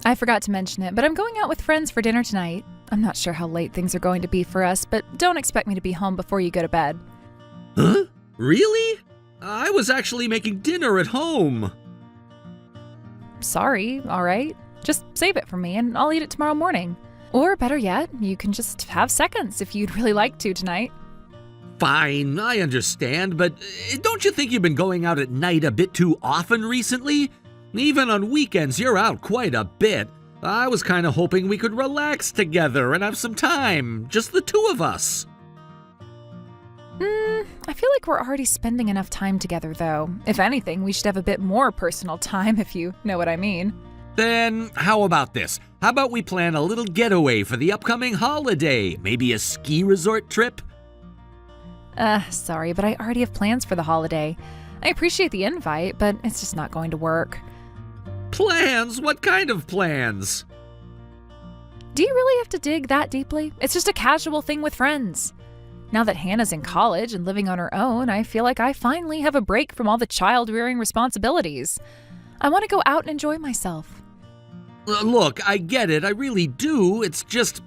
I forgot to mention it, but I'm going out with friends for dinner tonight. I'm not sure how late things are going to be for us, but don't expect me to be home before you go to bed. Huh? Really? I was actually making dinner at home. Sorry, all right. Just save it for me and I'll eat it tomorrow morning. Or better yet, you can just have seconds if you'd really like to tonight. Fine, I understand, but don't you think you've been going out at night a bit too often recently? Even on weekends, you're out quite a bit. I was kind of hoping we could relax together and have some time, just the two of us. I feel like we're already spending enough time together, though. If anything, we should have a bit more personal time, if you know what I mean. Then, how about this? How about we plan a little getaway for the upcoming holiday? Maybe a ski resort trip? Sorry, but I already have plans for the holiday. I appreciate the invite, but it's just not going to work. Plans? What kind of plans? Do you really have to dig that deeply? It's just a casual thing with friends. Now that Hannah's in college and living on her own, I feel like I finally have a break from all the child-rearing responsibilities. I want to go out and enjoy myself. Look, I get it, I really do. It's just,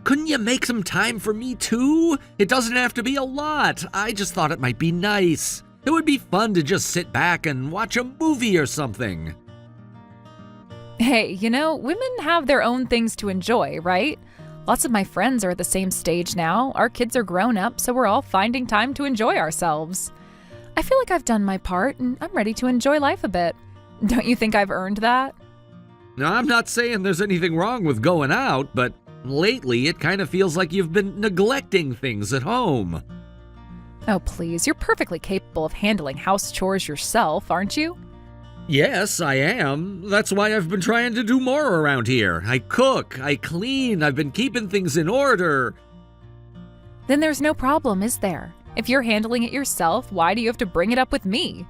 couldn't you make some time for me too? It doesn't have to be a lot. I just thought it might be nice. It would be fun to just sit back and watch a movie or something. Hey, women have their own things to enjoy, right? Lots of my friends are at the same stage now. Our kids are grown up, so we're all finding time to enjoy ourselves. I feel like I've done my part, and I'm ready to enjoy life a bit. Don't you think I've earned that? Now, I'm not saying there's anything wrong with going out, but lately it kind of feels like you've been neglecting things at home. Oh, please, you're perfectly capable of handling house chores yourself, aren't you? Yes, I am. That's why I've been trying to do more around here. I cook, I clean, I've been keeping things in order. Then there's no problem, is there? If you're handling it yourself, why do you have to bring it up with me?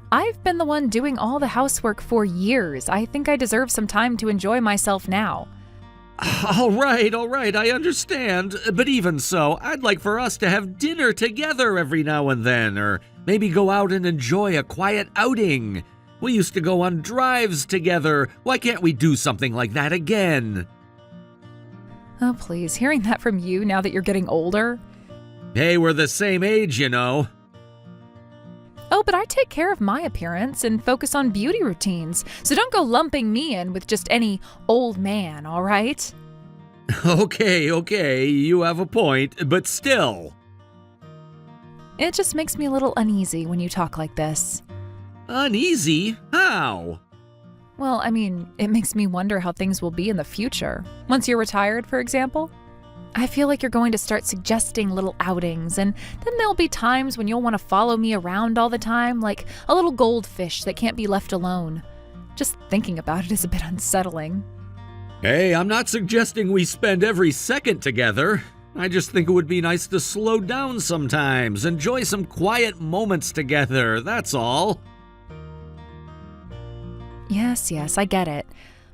I've been the one doing all the housework for years. I think I deserve some time to enjoy myself now. All right, I understand. But even so, I'd like for us to have dinner together every now and then, or maybe go out and enjoy a quiet outing. We used to go on drives together. Why can't we do something like that again? Oh, please, hearing that from you now that you're getting older. Hey, we're the same age, you know. Oh, but I take care of my appearance and focus on beauty routines, so don't go lumping me in with just any old man, all right? Okay, you have a point, but still. It just makes me a little uneasy when you talk like this. Uneasy? How? Well, I mean, it makes me wonder how things will be in the future. Once you're retired, for example. I feel like you're going to start suggesting little outings, and then there'll be times when you'll want to follow me around all the time, like a little goldfish that can't be left alone. Just thinking about it is a bit unsettling. Hey, I'm not suggesting we spend every second together. I just think it would be nice to slow down sometimes, enjoy some quiet moments together, that's all. Yes, I get it.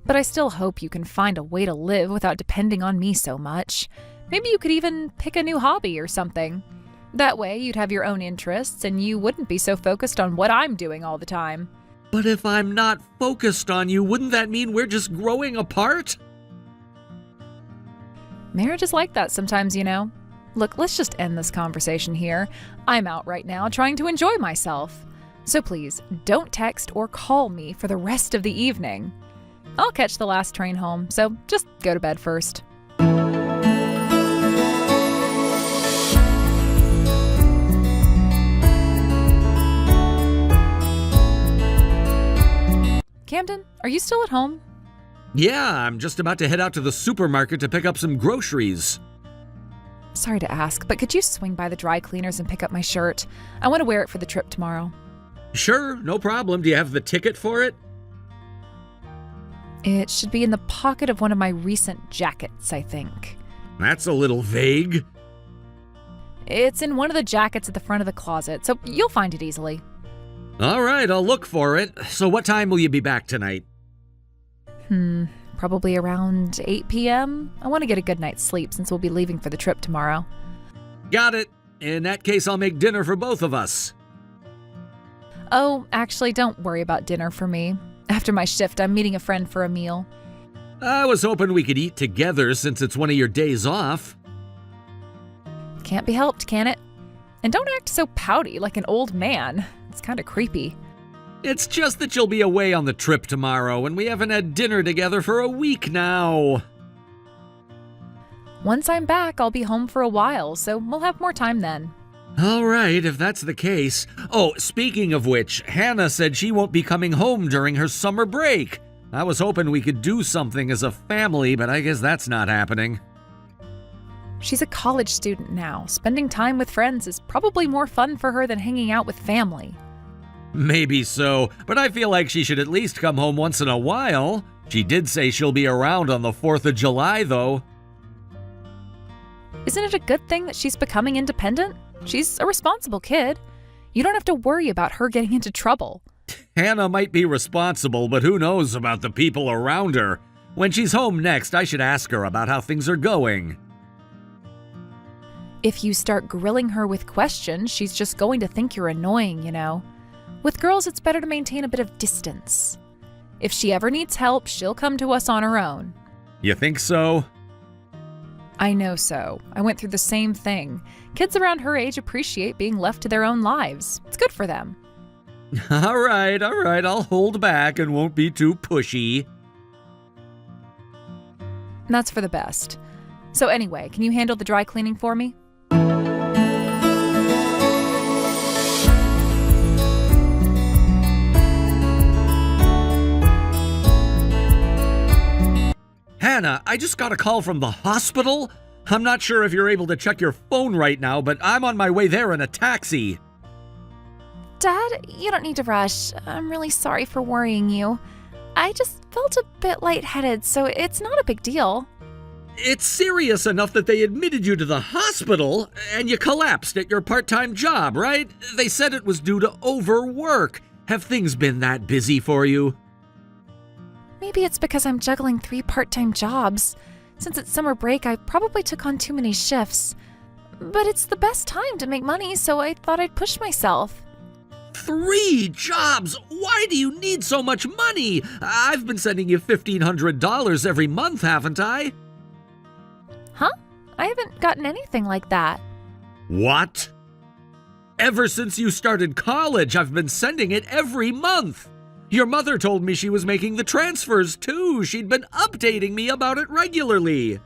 But I still hope you can find a way to live without depending on me so much. Maybe you could even pick a new hobby or something. That way you'd have your own interests and you wouldn't be so focused on what I'm doing all the time. But if I'm not focused on you, wouldn't that mean we're just growing apart? Marriage is like that sometimes, you know. Look, let's just end this conversation here. I'm out right now trying to enjoy myself. So please, don't text or call me for the rest of the evening. I'll catch the last train home, so just go to bed first. Camden, are you still at home? Yeah, I'm just about to head out to the supermarket to pick up some groceries. Sorry to ask, but could you swing by the dry cleaners and pick up my shirt? I want to wear it for the trip tomorrow. Sure, no problem. Do you have the ticket for it? It should be in the pocket of one of my recent jackets, I think. That's a little vague. It's in one of the jackets at the front of the closet, so you'll find it easily. All right, I'll look for it. So what time will you be back tonight? Probably around 8 p.m. I want to get a good night's sleep since we'll be leaving for the trip tomorrow. Got it. In that case, I'll make dinner for both of us. Oh, actually, don't worry about dinner for me. After my shift, I'm meeting a friend for a meal. I was hoping we could eat together since it's one of your days off. Can't be helped, can it? And don't act so pouty like an old man. It's kind of creepy. It's just that you'll be away on the trip tomorrow, and we haven't had dinner together for a week now. Once I'm back, I'll be home for a while, so we'll have more time then. All right, if that's the case. Oh, speaking of which, Hannah said she won't be coming home during her summer break. I was hoping we could do something as a family, but I guess that's not happening. She's a college student now. Spending time with friends is probably more fun for her than hanging out with family. Maybe so, but I feel like she should at least come home once in a while. She did say she'll be around on the 4th of July, though. Isn't it a good thing that she's becoming independent? She's a responsible kid. You don't have to worry about her getting into trouble. Hannah might be responsible, but who knows about the people around her? When she's home next, I should ask her about how things are going. If you start grilling her with questions, she's just going to think you're annoying, you know. With girls, it's better to maintain a bit of distance. If she ever needs help, she'll come to us on her own. You think so? I know so. I went through the same thing. Kids around her age appreciate being left to their own lives. It's good for them. All right, I'll hold back and won't be too pushy. That's for the best. So anyway, can you handle the dry cleaning for me? Hannah, I just got a call from the hospital. I'm not sure if you're able to check your phone right now, but I'm on my way there in a taxi. Dad, you don't need to rush. I'm really sorry for worrying you. I just felt a bit lightheaded, so it's not a big deal. It's serious enough that they admitted you to the hospital, and you collapsed at your part-time job, right? They said it was due to overwork. Have things been that busy for you? Maybe it's because I'm juggling 3 part-time jobs. Since it's summer break, I probably took on too many shifts. But it's the best time to make money, so I thought I'd push myself. 3 jobs? Why do you need so much money? I've been sending you $1,500 every month, haven't I? Huh? I haven't gotten anything like that. What? Ever since you started college, I've been sending it every month. Your mother told me she was making the transfers too. She'd been updating me about it regularly.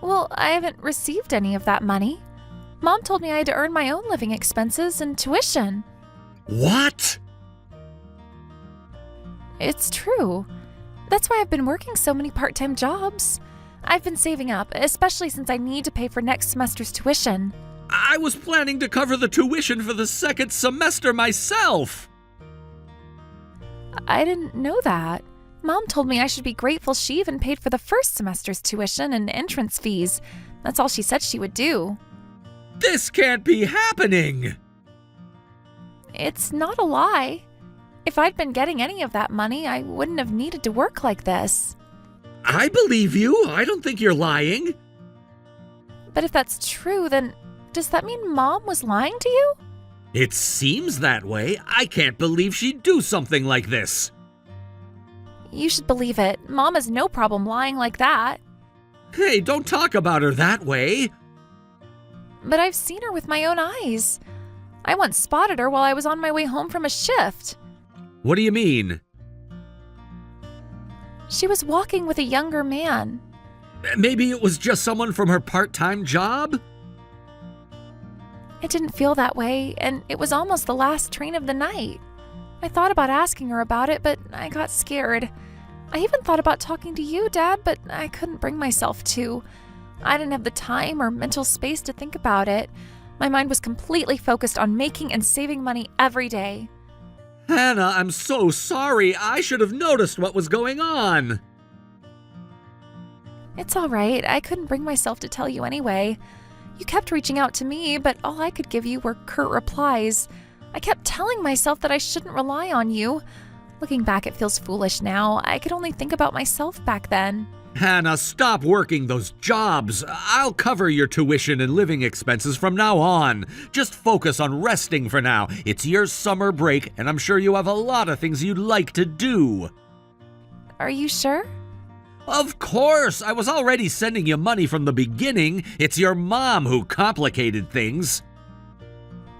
Well, I haven't received any of that money. Mom told me I had to earn my own living expenses and tuition. What? It's true. That's why I've been working so many part-time jobs. I've been saving up, especially since I need to pay for next semester's tuition. I was planning to cover the tuition for the 2nd semester myself. I didn't know that. Mom told me I should be grateful she even paid for the 1st semester's tuition and entrance fees. That's all she said she would do. This can't be happening. It's not a lie. If I'd been getting any of that money, I wouldn't have needed to work like this. I believe you. I don't think you're lying. But if that's true, then does that mean Mom was lying to you? It seems that way. I can't believe she'd do something like this. You should believe it. Mom has no problem lying like that. Hey, don't talk about her that way. But I've seen her with my own eyes. I once spotted her while I was on my way home from a shift. What do you mean? She was walking with a younger man. Maybe it was just someone from her part-time job? It didn't feel that way, and it was almost the last train of the night. I thought about asking her about it, but I got scared. I even thought about talking to you, Dad, but I couldn't bring myself to. I didn't have the time or mental space to think about it. My mind was completely focused on making and saving money every day. Hannah, I'm so sorry. I should have noticed what was going on. It's all right. I couldn't bring myself to tell you anyway. You kept reaching out to me, but all I could give you were curt replies. I kept telling myself that I shouldn't rely on you. Looking back, it feels foolish now. I could only think about myself back then. Hannah, stop working those jobs. I'll cover your tuition and living expenses from now on. Just focus on resting for now. It's your summer break, and I'm sure you have a lot of things you'd like to do. Are you sure? Of course, I was already sending you money from the beginning. It's your mom who complicated things.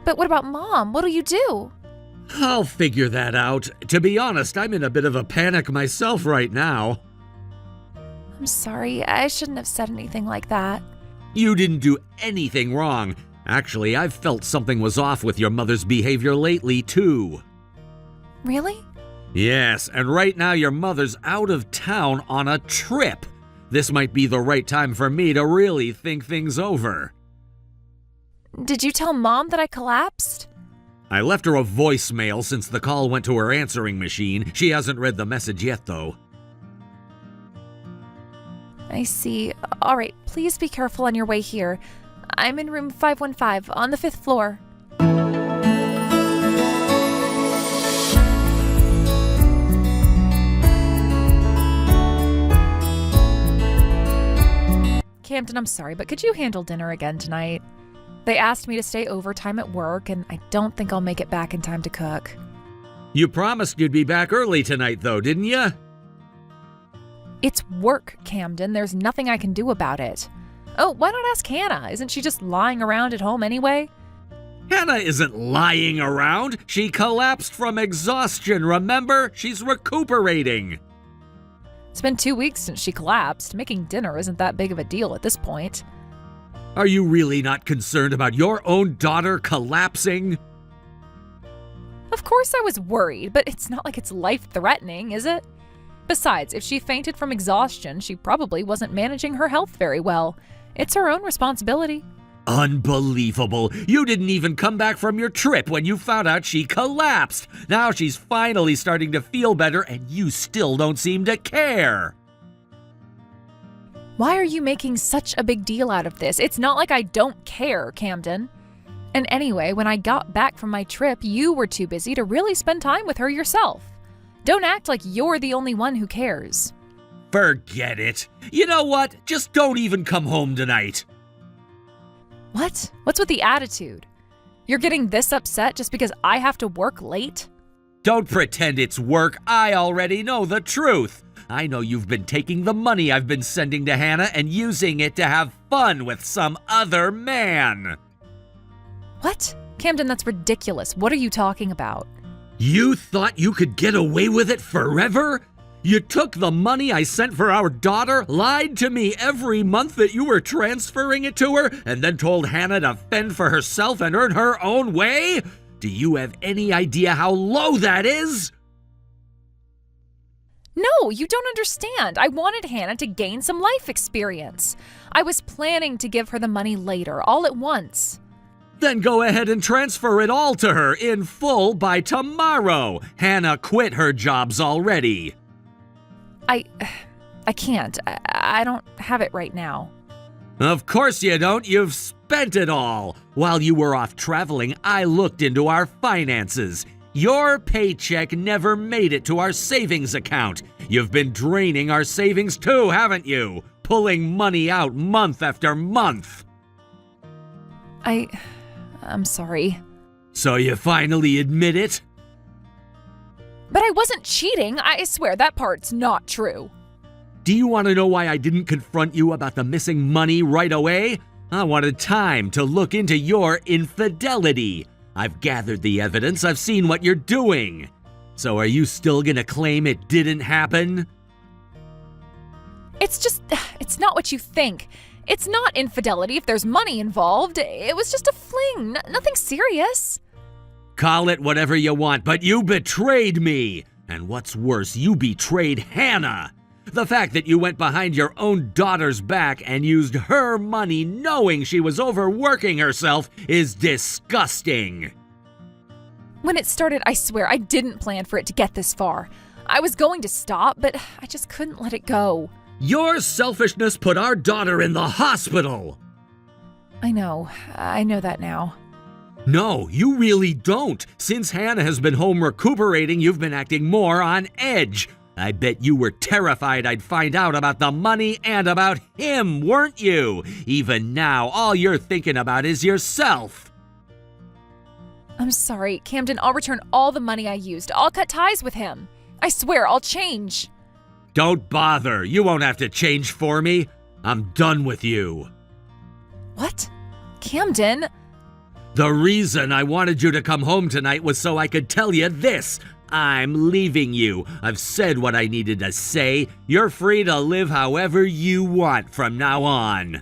But what about Mom? What'll you do? I'll figure that out. To be honest, I'm in a bit of a panic myself right now. I'm sorry, I shouldn't have said anything like that. You didn't do anything wrong. Actually, I've felt something was off with your mother's behavior lately, too. Really? Yes, and right now your mother's out of town on a trip. This might be the right time for me to really think things over. Did you tell Mom that I collapsed? I left her a voicemail since the call went to her answering machine. She hasn't read the message yet, though. I see. All right, please be careful on your way here. I'm in room 515 on the 5th floor. Camden, I'm sorry, but could you handle dinner again tonight? They asked me to stay overtime at work, and I don't think I'll make it back in time to cook. You promised you'd be back early tonight, though, didn't you? It's work, Camden. There's nothing I can do about it. Oh, why not ask Hannah? Isn't she just lying around at home anyway? Hannah isn't lying around. She collapsed from exhaustion, remember? She's recuperating. It's been 2 weeks since she collapsed. Making dinner isn't that big of a deal at this point. Are you really not concerned about your own daughter collapsing? Of course I was worried, but it's not like it's life-threatening, is it? Besides, if she fainted from exhaustion, she probably wasn't managing her health very well. It's her own responsibility. Unbelievable. You didn't even come back from your trip when you found out she collapsed. Now she's finally starting to feel better and you still don't seem to care. Why are you making such a big deal out of this? It's not like I don't care, Camden. And anyway, when I got back from my trip, you were too busy to really spend time with her yourself. Don't act like you're the only one who cares. Forget it. You know what? Just don't even come home tonight. What? What's with the attitude? You're getting this upset just because I have to work late? Don't pretend it's work. I already know the truth. I know you've been taking the money I've been sending to Hannah and using it to have fun with some other man. What? Camden, that's ridiculous. What are you talking about? You thought you could get away with it forever? You took the money I sent for our daughter, lied to me every month that you were transferring it to her, and then told Hannah to fend for herself and earn her own way? Do you have any idea how low that is? No, you don't understand. I wanted Hannah to gain some life experience. I was planning to give her the money later, all at once. Then go ahead and transfer it all to her in full by tomorrow. Hannah quit her jobs already. I can't. I don't have it right now. Of course you don't. You've spent it all. While you were off traveling, I looked into our finances. Your paycheck never made it to our savings account. You've been draining our savings too, haven't you? Pulling money out month after month. I'm sorry. So you finally admit it? But I wasn't cheating. I swear that part's not true. Do you want to know why I didn't confront you about the missing money right away? I wanted time to look into your infidelity. I've gathered the evidence. I've seen what you're doing. So are you still gonna claim it didn't happen? It's not what you think. It's not infidelity if there's money involved. It was just a fling, nothing serious. Call it whatever you want, but you betrayed me. And what's worse, you betrayed Hannah. The fact that you went behind your own daughter's back and used her money knowing she was overworking herself is disgusting. When it started, I swear I didn't plan for it to get this far. I was going to stop, but I just couldn't let it go. Your selfishness put our daughter in the hospital. I know that now. No, you really don't. Since Hannah has been home recuperating, you've been acting more on edge. I bet you were terrified I'd find out about the money and about him, weren't you? Even now, all you're thinking about is yourself. I'm sorry, Camden. I'll return all the money I used. I'll cut ties with him. I swear I'll change. Don't bother. You won't have to change for me. I'm done with you. What? Camden? The reason I wanted you to come home tonight was so I could tell you this. I'm leaving you. I've said what I needed to say. You're free to live however you want from now on.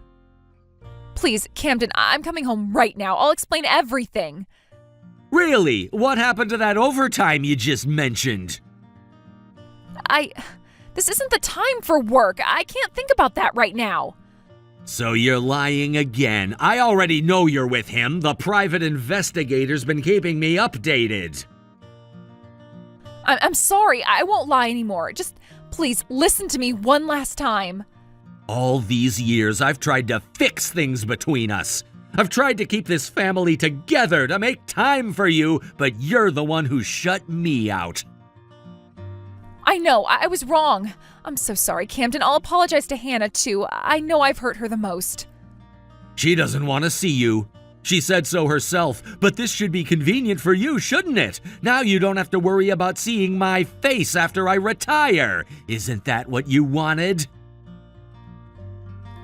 Please, Camden, I'm coming home right now. I'll explain everything. Really? What happened to that overtime you just mentioned? This isn't the time for work. I can't think about that right now. So you're lying again. I already know you're with him. The private investigator's been keeping me updated. I'm sorry. I won't lie anymore. Just please listen to me one last time. All these years, I've tried to fix things between us. I've tried to keep this family together, to make time for you, but you're the one who shut me out. I know, I was wrong. I'm so sorry, Camden. I'll apologize to Hannah, too. I know I've hurt her the most. She doesn't want to see you. She said so herself, but this should be convenient for you, shouldn't it? Now you don't have to worry about seeing my face after I retire. Isn't that what you wanted?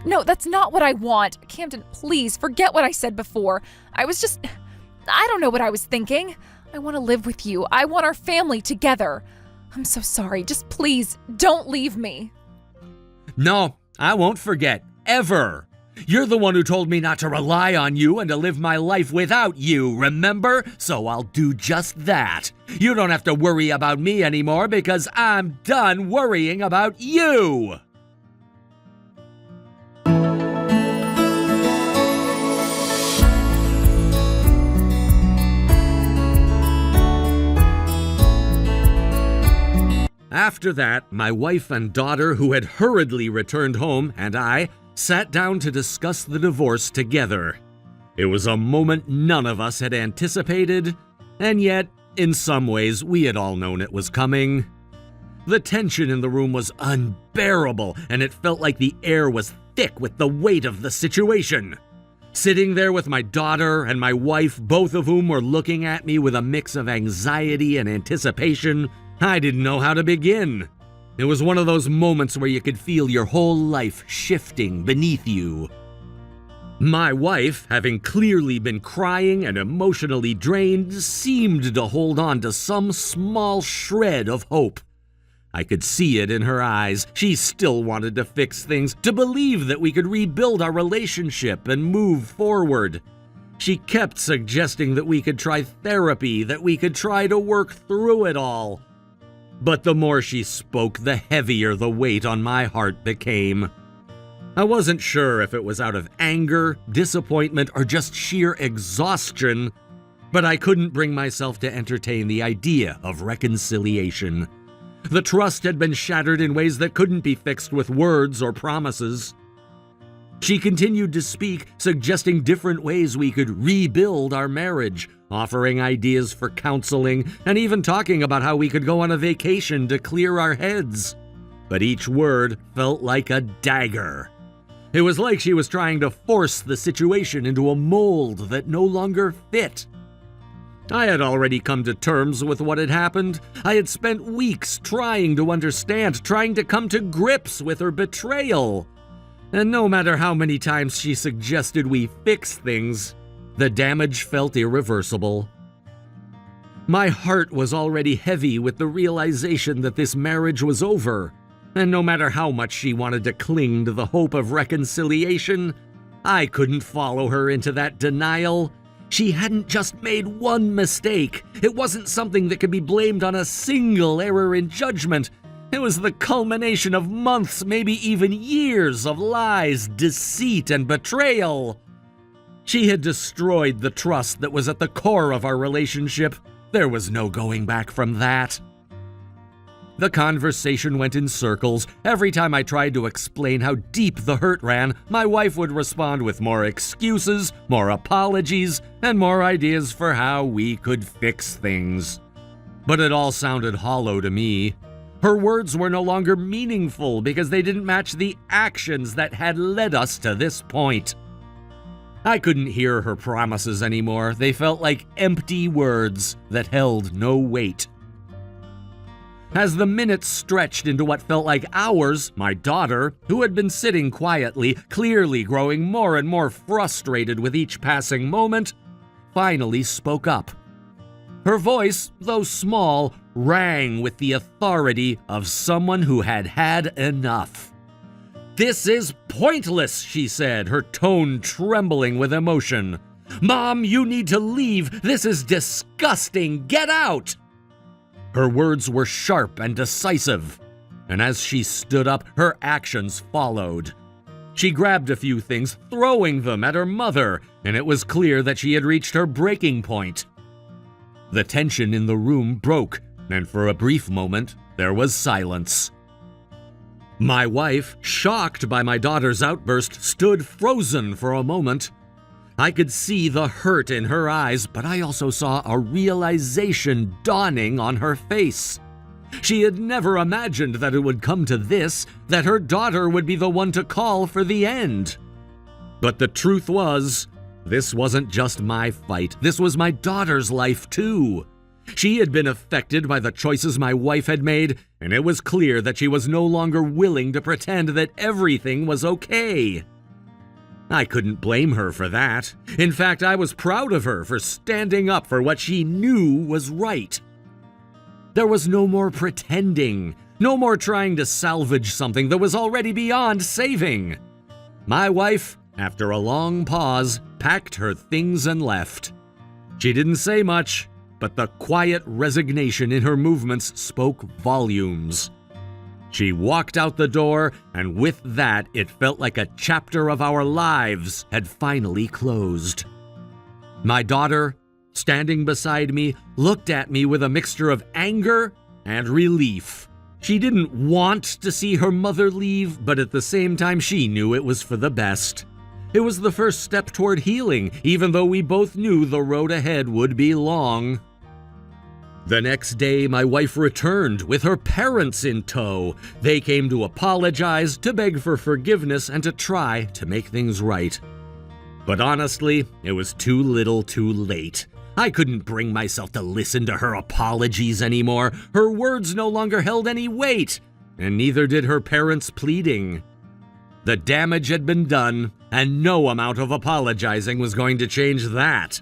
No, that's not what I want. Camden, please, forget what I said before. I don't know what I was thinking. I want to live with you. I want our family together. I'm so sorry. Just please, don't leave me. No, I won't forget. Ever. You're the one who told me not to rely on you and to live my life without you, remember? So I'll do just that. You don't have to worry about me anymore because I'm done worrying about you. After that, my wife and daughter, who had hurriedly returned home, and I sat down to discuss the divorce together. It was a moment none of us had anticipated, and yet, in some ways, we had all known it was coming. The tension in the room was unbearable, and it felt like the air was thick with the weight of the situation. Sitting there with my daughter and my wife, both of whom were looking at me with a mix of anxiety and anticipation, I didn't know how to begin. It was one of those moments where you could feel your whole life shifting beneath you. My wife, having clearly been crying and emotionally drained, seemed to hold on to some small shred of hope. I could see it in her eyes. She still wanted to fix things, to believe that we could rebuild our relationship and move forward. She kept suggesting that we could try therapy, that we could try to work through it all. But the more she spoke, the heavier the weight on my heart became. I wasn't sure if it was out of anger, disappointment, or just sheer exhaustion, but I couldn't bring myself to entertain the idea of reconciliation. The trust had been shattered in ways that couldn't be fixed with words or promises. She continued to speak, suggesting different ways we could rebuild our marriage, offering ideas for counseling, and even talking about how we could go on a vacation to clear our heads. But each word felt like a dagger. It was like she was trying to force the situation into a mold that no longer fit. I had already come to terms with what had happened. I had spent weeks trying to understand, trying to come to grips with her betrayal. And no matter how many times she suggested we fix things, the damage felt irreversible. My heart was already heavy with the realization that this marriage was over, and no matter how much she wanted to cling to the hope of reconciliation, I couldn't follow her into that denial. She hadn't just made one mistake. It wasn't something that could be blamed on a single error in judgment. It was the culmination of months, maybe even years of lies, deceit, and betrayal. She had destroyed the trust that was at the core of our relationship. There was no going back from that. The conversation went in circles. Every time I tried to explain how deep the hurt ran, my wife would respond with more excuses, more apologies, and more ideas for how we could fix things. But it all sounded hollow to me. Her words were no longer meaningful because they didn't match the actions that had led us to this point. I couldn't hear her promises anymore. They felt like empty words that held no weight. As the minutes stretched into what felt like hours, my daughter, who had been sitting quietly, clearly growing more and more frustrated with each passing moment, finally spoke up. Her voice, though small, rang with the authority of someone who had had enough. "This is pointless," she said, her tone trembling with emotion. "Mom, you need to leave. This is disgusting. Get out!" Her words were sharp and decisive, and as she stood up, her actions followed. She grabbed a few things, throwing them at her mother, and it was clear that she had reached her breaking point. The tension in the room broke, and for a brief moment, there was silence. My wife, shocked by my daughter's outburst, stood frozen for a moment. I could see the hurt in her eyes, but I also saw a realization dawning on her face. She had never imagined that it would come to this, that her daughter would be the one to call for the end. But the truth was, this wasn't just my fight. This was my daughter's life, too. She had been affected by the choices my wife had made, and it was clear that she was no longer willing to pretend that everything was okay. I couldn't blame her for that. In fact, I was proud of her for standing up for what she knew was right. There was no more pretending, no more trying to salvage something that was already beyond saving. My wife, after a long pause, packed her things and left. She didn't say much, but the quiet resignation in her movements spoke volumes. She walked out the door, and with that, it felt like a chapter of our lives had finally closed. My daughter, standing beside me, looked at me with a mixture of anger and relief. She didn't want to see her mother leave, but at the same time, she knew it was for the best. It was the first step toward healing, even though we both knew the road ahead would be long. The next day, my wife returned with her parents in tow. They came to apologize, to beg for forgiveness, and to try to make things right. But honestly, it was too little too late. I couldn't bring myself to listen to her apologies anymore. Her words no longer held any weight, and neither did her parents' pleading. The damage had been done, and no amount of apologizing was going to change that.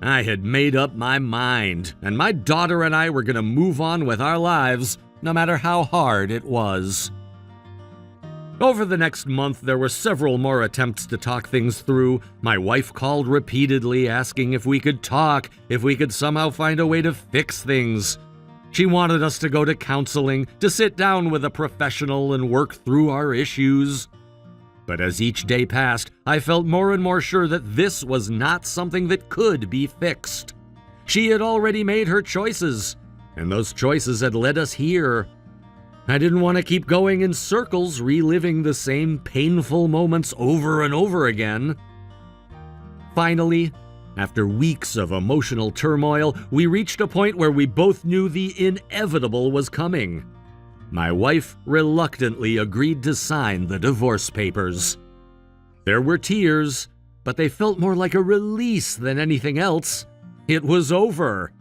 I had made up my mind, and my daughter and I were going to move on with our lives, no matter how hard it was. Over the next month, there were several more attempts to talk things through. My wife called repeatedly, asking if we could talk, if we could somehow find a way to fix things. She wanted us to go to counseling, to sit down with a professional and work through our issues. But as each day passed, I felt more and more sure that this was not something that could be fixed. She had already made her choices, and those choices had led us here. I didn't want to keep going in circles, reliving the same painful moments over and over again. Finally, after weeks of emotional turmoil, we reached a point where we both knew the inevitable was coming. My wife reluctantly agreed to sign the divorce papers. There were tears, but they felt more like a release than anything else. It was over.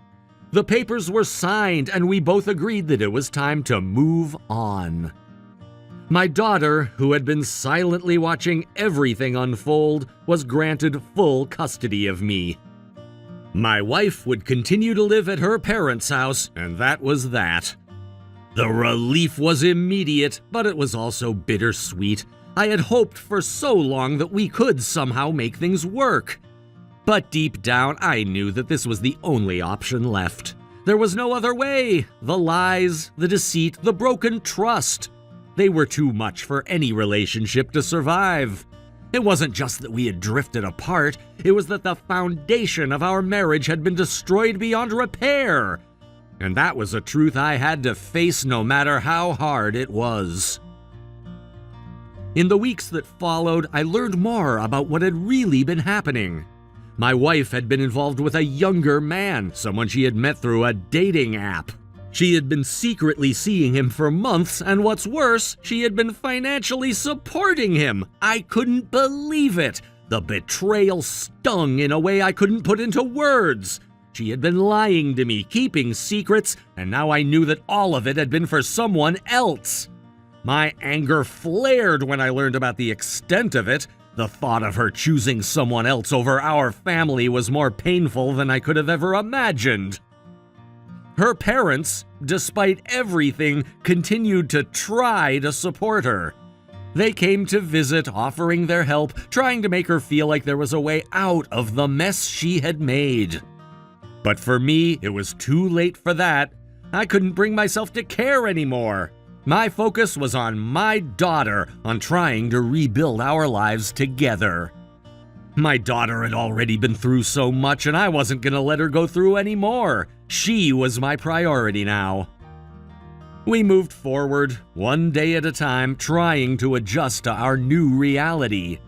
The papers were signed, and we both agreed that it was time to move on. My daughter, who had been silently watching everything unfold, was granted full custody of me. My wife would continue to live at her parents' house, and that was that. The relief was immediate, but it was also bittersweet. I had hoped for so long that we could somehow make things work. But deep down, I knew that this was the only option left. There was no other way. The lies, the deceit, the broken trust. They were too much for any relationship to survive. It wasn't just that we had drifted apart, it was that the foundation of our marriage had been destroyed beyond repair. And that was a truth I had to face no matter how hard it was. In the weeks that followed, I learned more about what had really been happening. My wife had been involved with a younger man, someone she had met through a dating app. She had been secretly seeing him for months, and what's worse, she had been financially supporting him. I couldn't believe it. The betrayal stung in a way I couldn't put into words. She had been lying to me, keeping secrets, and now I knew that all of it had been for someone else. My anger flared when I learned about the extent of it. The thought of her choosing someone else over our family was more painful than I could have ever imagined. Her parents, despite everything, continued to try to support her. They came to visit, offering their help, trying to make her feel like there was a way out of the mess she had made. But for me, it was too late for that. I couldn't bring myself to care anymore. My focus was on my daughter, on trying to rebuild our lives together. My daughter had already been through so much, and I wasn't going to let her go through any more. She was my priority now. We moved forward, one day at a time, trying to adjust to our new reality.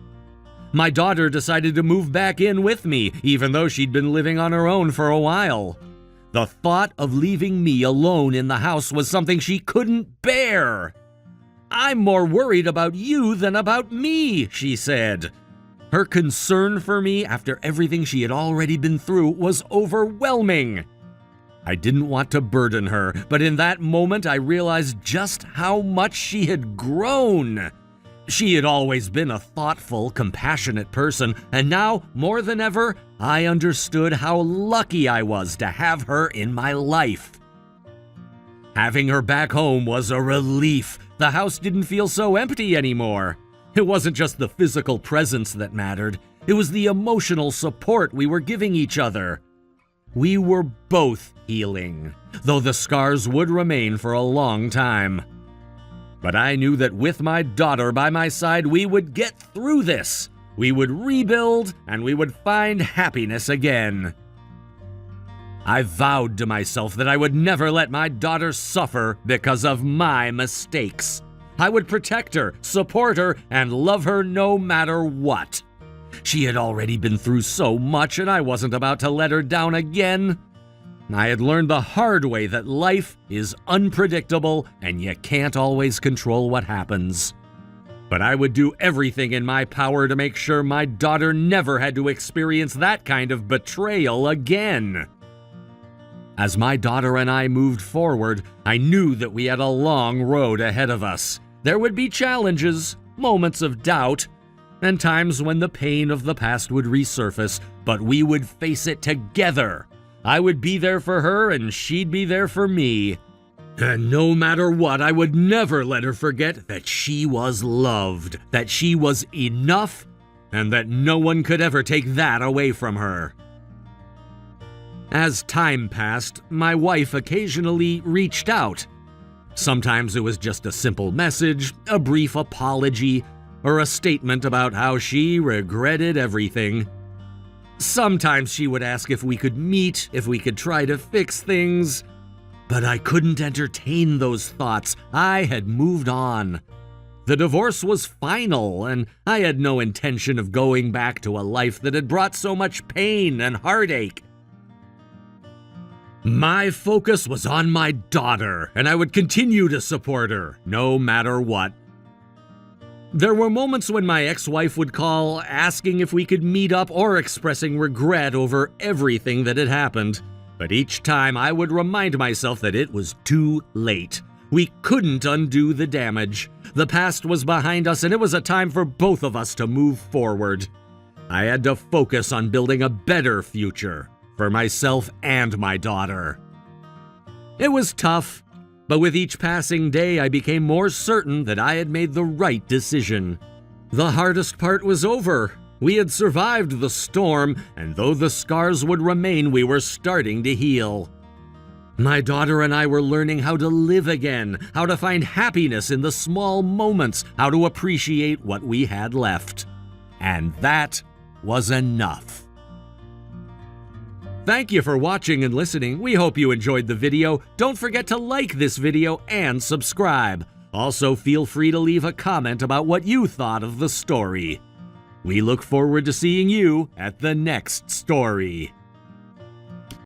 My daughter decided to move back in with me, even though she'd been living on her own for a while. The thought of leaving me alone in the house was something she couldn't bear. "I'm more worried about you than about me," she said. Her concern for me, after everything she had already been through, was overwhelming. I didn't want to burden her, but in that moment I realized just how much she had grown. She had always been a thoughtful, compassionate person, and now, more than ever, I understood how lucky I was to have her in my life. Having her back home was a relief. The house didn't feel so empty anymore. It wasn't just the physical presence that mattered. It was the emotional support we were giving each other. We were both healing, though the scars would remain for a long time. But I knew that with my daughter by my side, we would get through this. We would rebuild, and we would find happiness again. I vowed to myself that I would never let my daughter suffer because of my mistakes. I would protect her, support her, and love her no matter what. She had already been through so much, and I wasn't about to let her down again. I had learned the hard way that life is unpredictable and you can't always control what happens. But I would do everything in my power to make sure my daughter never had to experience that kind of betrayal again. As my daughter and I moved forward, I knew that we had a long road ahead of us. There would be challenges, moments of doubt, and times when the pain of the past would resurface, but we would face it together. I would be there for her, and she'd be there for me. And no matter what, I would never let her forget that she was loved, that she was enough, and that no one could ever take that away from her. As time passed, my wife occasionally reached out. Sometimes it was just a simple message, a brief apology, or a statement about how she regretted everything. Sometimes she would ask if we could meet, if we could try to fix things. But I couldn't entertain those thoughts. I had moved on. The divorce was final, and I had no intention of going back to a life that had brought so much pain and heartache. My focus was on my daughter, and I would continue to support her, no matter what. There were moments when my ex-wife would call, asking if we could meet up or expressing regret over everything that had happened. But each time I would remind myself that it was too late. We couldn't undo the damage. The past was behind us, and it was a time for both of us to move forward. I had to focus on building a better future for myself and my daughter. It was tough, but with each passing day, I became more certain that I had made the right decision. The hardest part was over. We had survived the storm, and though the scars would remain, we were starting to heal. My daughter and I were learning how to live again, how to find happiness in the small moments, how to appreciate what we had left. And that was enough. Thank you for watching and listening. We hope you enjoyed the video. Don't forget to like this video and subscribe. Also, feel free to leave a comment about what you thought of the story. We look forward to seeing you at the next story.